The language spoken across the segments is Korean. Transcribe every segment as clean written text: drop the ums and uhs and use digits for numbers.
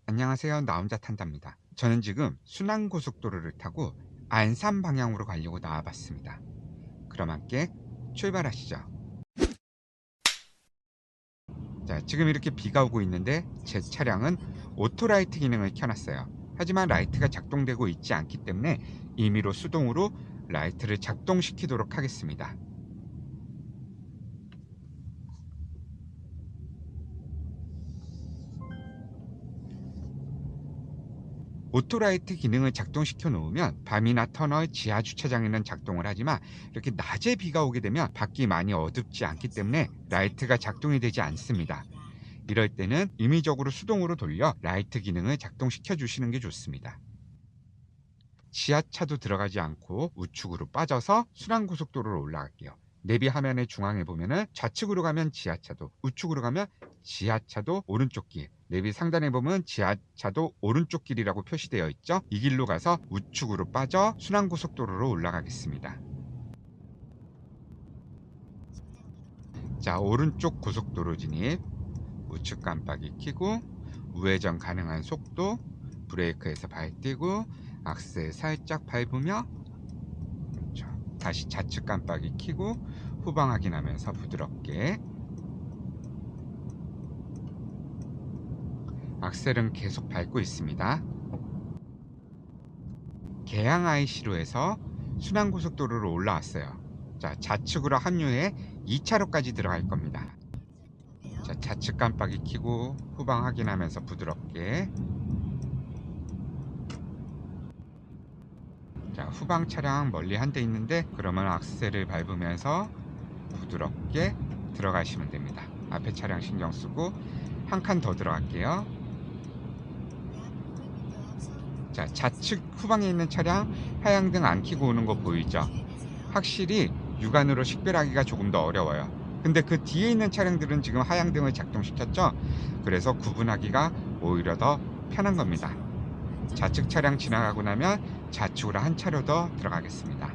안녕하세요. 나 혼자 탄답니다. 저는 지금 순환고속도로를 타고 안산 방향으로 가려고 나와봤습니다. 그럼 함께 출발하시죠. 자, 지금 이렇게 비가 오고 있는데 제 차량은 오토라이트 기능을 켜놨어요. 하지만 라이트가 작동되고 있지 않기 때문에 임의로 수동으로 라이트를 작동시키도록 하겠습니다. 오토라이트 기능을 작동시켜 놓으면 밤이나 터널, 지하 주차장에는 작동을 하지만 이렇게 낮에 비가 오게 되면 밖이 많이 어둡지 않기 때문에 라이트가 작동이 되지 않습니다. 이럴 때는 임의적으로 수동으로 돌려 라이트 기능을 작동시켜 주시는 게 좋습니다. 지하차도 들어가지 않고 우측으로 빠져서 순환고속도로로 올라갈게요. 내비 화면의 중앙에 보면은 좌측으로 가면 지하차도, 우측으로 가면 지하차도 오른쪽 길, 내비 상단에 보면 지하차도 오른쪽 길이라고 표시되어 있죠. 이 길로 가서 우측으로 빠져 순환고속도로로 올라가겠습니다. 자, 오른쪽 고속도로 진입, 우측 깜빡이 켜고 우회전 가능한 속도, 브레이크에서 발 떼고 악셀 살짝 밟으며 다시 좌측 깜빡이 켜고 후방 확인하면서 부드럽게 악셀은 계속 밟고 있습니다. 개항 IC로 해서 순환고속도로로 올라왔어요. 자, 좌측으로 합류해 2차로까지 들어갈 겁니다. 자, 좌측 깜빡이 켜고 후방 확인하면서 부드럽게. 자, 후방 차량 멀리 한 대 있는데 그러면 악셀을 밟으면서 부드럽게 들어가시면 됩니다. 앞에 차량 신경 쓰고 한 칸 더 들어갈게요. 자, 좌측 후방에 있는 차량 하향등 안 켜고 오는 거 보이죠? 확실히 육안으로 식별하기가 조금 더 어려워요. 근데 그 뒤에 있는 차량들은 지금 하향등을 작동시켰죠? 그래서 구분하기가 오히려 더 편한 겁니다. 좌측 차량 지나가고 나면 좌측으로 한 차로 더 들어가겠습니다.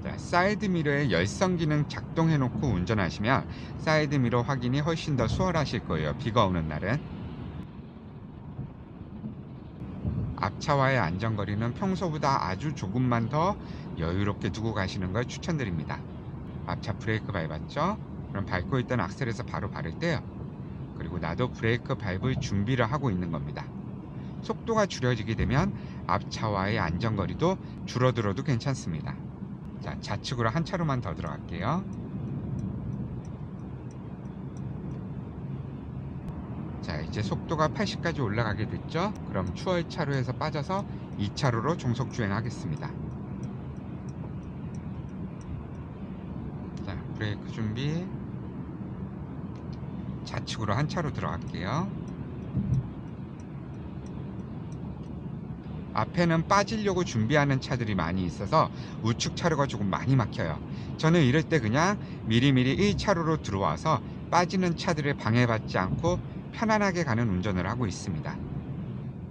자, 사이드미러에 열선 기능 작동해 놓고 운전하시면 사이드미러 확인이 훨씬 더 수월하실 거예요. 비가 오는 날은. 앞차와의 안전거리는 평소보다 아주 조금만 더 여유롭게 두고 가시는 걸 추천드립니다. 앞차 브레이크 밟았죠? 그럼 밟고 있던 악셀에서 바로 발을 떼요. 그리고 나도 브레이크 밟을 준비를 하고 있는 겁니다. 속도가 줄여지게 되면 앞차와의 안전거리도 줄어들어도 괜찮습니다. 자, 좌측으로 한 차로만 더 들어갈게요. 자, 이제 속도가 80까지 올라가게 됐죠? 그럼 추월 차로에서 빠져서 2차로로 종속 주행하겠습니다. 자, 브레이크 준비. 좌측으로 한 차로 들어갈게요. 앞에는 빠지려고 준비하는 차들이 많이 있어서 우측 차로가 조금 많이 막혀요. 저는 이럴 때 그냥 미리미리 1차로로 들어와서 빠지는 차들을 방해받지 않고 편안하게 가는 운전을 하고 있습니다.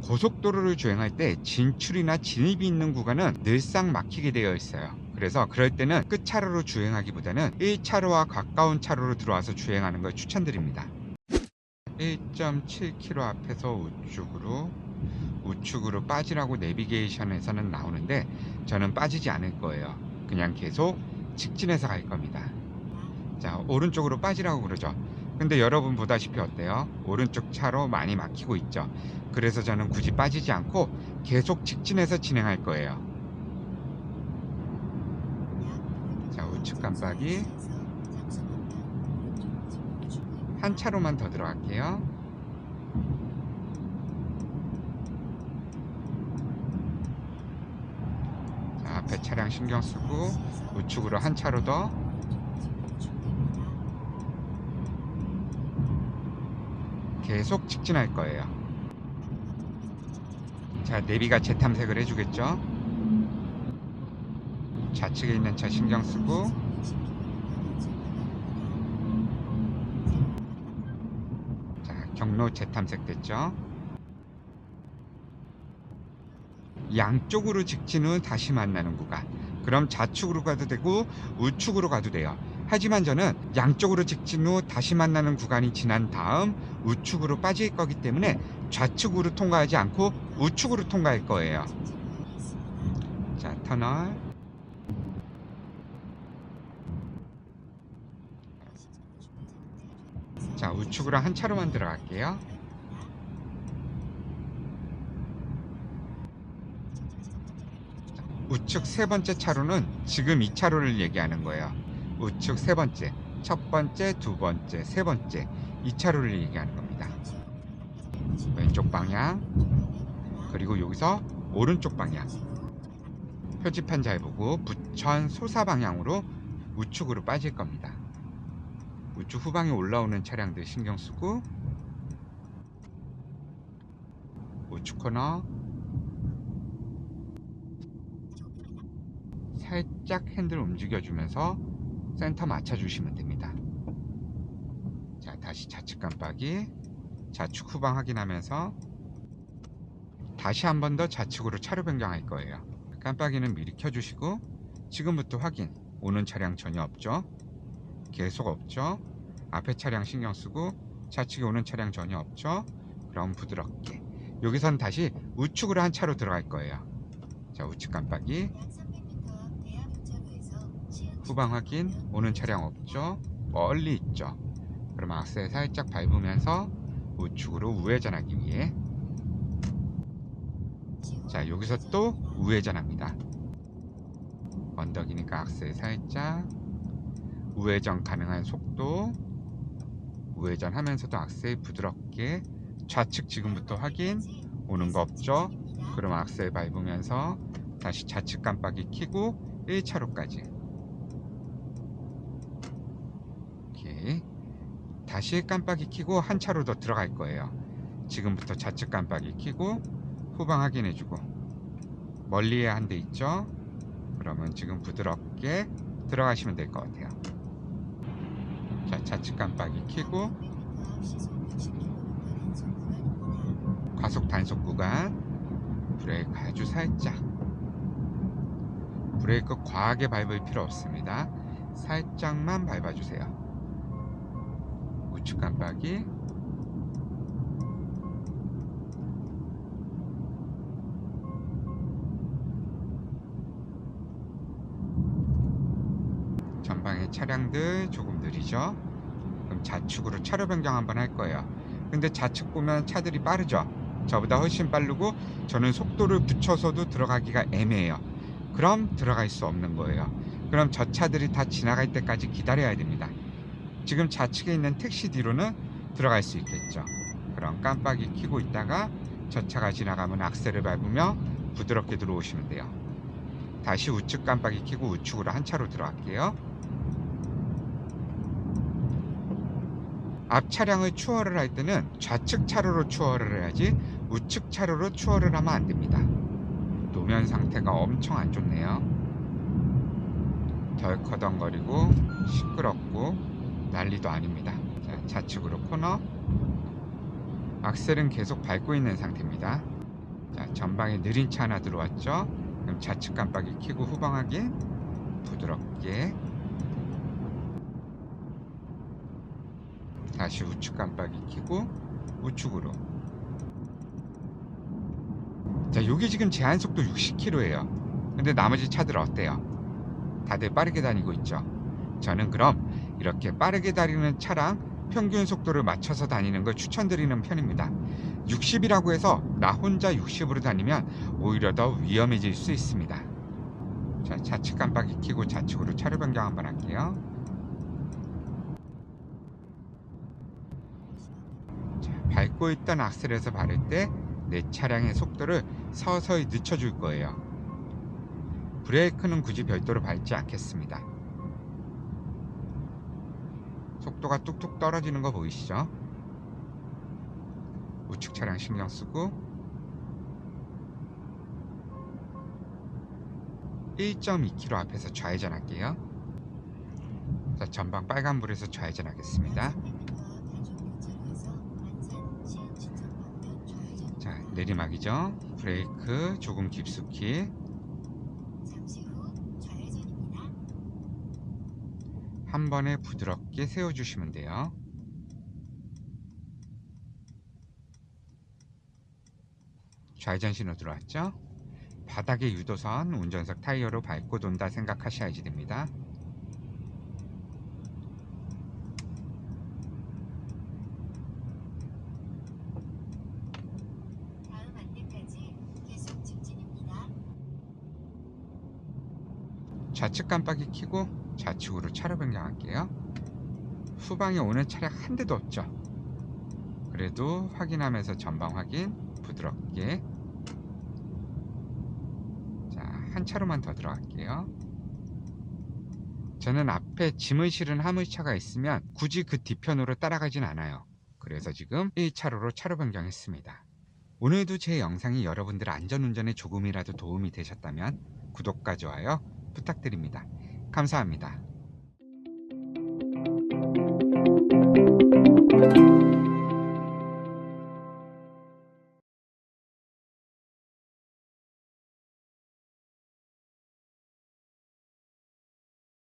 고속도로를 주행할 때 진출이나 진입이 있는 구간은 늘상 막히게 되어 있어요. 그래서 그럴 때는 끝차로로 주행하기보다는 1차로와 가까운 차로로 들어와서 주행하는 걸 추천드립니다. 1.7km 앞에서 우측으로 빠지라고 내비게이션에서는 나오는데 저는 빠지지 않을 거예요. 그냥 계속 직진해서 갈 겁니다. 자, 오른쪽으로 빠지라고 그러죠. 근데 여러분 보다시피 어때요? 오른쪽 차로 많이 막히고 있죠. 그래서 저는 굳이 빠지지 않고 계속 직진해서 진행할 거예요. 자, 우측 깜빡이 한 차로만 더 들어갈게요. 자, 앞에 차량 신경 쓰고 우측으로 한 차로 더. 계속 직진할 거예요. 자, 내비가 재탐색을 해주겠죠. 좌측에 있는 차 신경 쓰고. 자, 경로 재탐색 됐죠. 양쪽으로 직진 후 다시 만나는 구간, 그럼 좌측으로 가도 되고 우측으로 가도 돼요. 하지만 저는 양쪽으로 직진 후 다시 만나는 구간이 지난 다음 우측으로 빠질 거기 때문에 좌측으로 통과하지 않고 우측으로 통과할 거예요. 자, 터널. 자, 우측으로 한 차로만 들어갈게요. 우측 세 번째 차로는 지금 이 차로를 얘기하는 거예요. 우측 세 번째, 첫 번째, 두 번째, 세 번째, 이 차로를 얘기하는 겁니다. 왼쪽 방향, 그리고 여기서 오른쪽 방향. 표지판 잘 보고 부천 소사 방향으로 우측으로 빠질 겁니다. 우측 후방에 올라오는 차량들 신경 쓰고, 우측 코너 살짝 핸들 움직여주면서 센터 맞춰주시면 됩니다. 자, 다시 좌측 깜빡이, 좌측 후방 확인하면서 다시 한 번 더 좌측으로 차로 변경할 거예요. 깜빡이는 미리 켜주시고, 지금부터 확인. 오는 차량 전혀 없죠? 계속 없죠? 앞에 차량 신경 쓰고, 좌측에 오는 차량 전혀 없죠? 그럼 부드럽게 여기선 다시 우측으로 한 차로 들어갈 거예요. 자, 우측 깜빡이, 후방 확인. 오는 차량 없죠? 멀리 있죠? 그럼 악셀 살짝 밟으면서 우측으로 우회전하기 위해, 자, 여기서 또 우회전합니다. 언덕이니까 악셀 살짝, 우회전 가능한 속도, 우회전하면서도 악셀 부드럽게, 좌측 지금부터 확인. 오는 거 없죠? 그럼 악셀 밟으면서 다시 좌측 깜빡이 켜고 1차로까지. 오케이. 다시 깜빡이 켜고 한 차로 더 들어갈 거예요. 지금부터 좌측 깜빡이 켜고 후방 확인해주고, 멀리에 한 대 있죠? 그러면 지금 부드럽게 들어가시면 될 것 같아요. 자, 좌측 깜빡이 켜고 과속 단속 구간, 브레이크 아주 살짝, 브레이크 과하게 밟을 필요 없습니다. 살짝만 밟아주세요. 우측 깜빡이, 전방의 차량들 조금 느리죠? 그럼 좌측으로 차로 변경 한번 할 거예요. 근데 좌측 보면 차들이 빠르죠? 저보다 훨씬 빠르고 저는 속도를 붙여서도 들어가기가 애매해요. 그럼 들어갈 수 없는 거예요. 그럼 저 차들이 다 지나갈 때까지 기다려야 됩니다. 지금 좌측에 있는 택시 뒤로는 들어갈 수 있겠죠. 그럼 깜빡이 켜고 있다가 저 차가 지나가면 악셀을 밟으며 부드럽게 들어오시면 돼요. 다시 우측 깜빡이 켜고 우측으로 한 차로 들어갈게요. 앞 차량을 추월을 할 때는 좌측 차로로 추월을 해야지 우측 차로로 추월을 하면 안 됩니다. 노면 상태가 엄청 안 좋네요. 덜커덩거리고 시끄럽고 난리도 아닙니다. 자, 좌측으로 코너, 악셀은 계속 밟고 있는 상태입니다. 자, 전방에 느린 차 하나 들어왔죠? 그럼 좌측 깜빡이 켜고 후방 확인, 부드럽게 다시 우측 깜빡이 켜고 우측으로. 자, 여기 지금 제한 속도 60km예요. 근데 나머지 차들 어때요? 다들 빠르게 다니고 있죠? 저는 그럼 이렇게 빠르게 다니는 차랑 평균 속도를 맞춰서 다니는 걸 추천드리는 편입니다. 60이라고 해서 나 혼자 60으로 다니면 오히려 더 위험해질 수 있습니다. 자, 좌측 깜빡이 켜고 좌측으로 차로 변경 한번 할게요. 자, 밟고 있던 악셀에서 바를 때 내 차량의 속도를 서서히 늦춰줄 거예요. 브레이크는 굳이 별도로 밟지 않겠습니다. 속도가 뚝뚝 떨어지는 거 보이시죠? 우측 차량 신경 쓰고 1.2km 앞에서 좌회전 할게요. 자, 전방 빨간불에서 좌회전 하겠습니다. 자, 내리막이죠? 브레이크 조금 깊숙이. 잠시 후 좌회전입니다. 한 번에 부드럽게 세워주시면 돼요. 좌회전 신호 들어왔죠? 바닥의 유도선 운전석 타이어로 밟고 돈다 생각하셔야지 됩니다. 다음 안내까지 계속 직진입니다. 좌측 깜빡이 켜고 좌측으로 차로 변경할게요. 후방에 오는 차량 한 대도 없죠? 그래도 확인하면서 전방 확인 부드럽게. 자, 한 차로만 더 들어갈게요. 저는 앞에 짐을 실은 화물차가 있으면 굳이 그 뒤편으로 따라가진 않아요. 그래서 지금 1차로로 차로 변경했습니다. 오늘도 제 영상이 여러분들 안전운전에 조금이라도 도움이 되셨다면 구독과 좋아요 부탁드립니다. 감사합니다.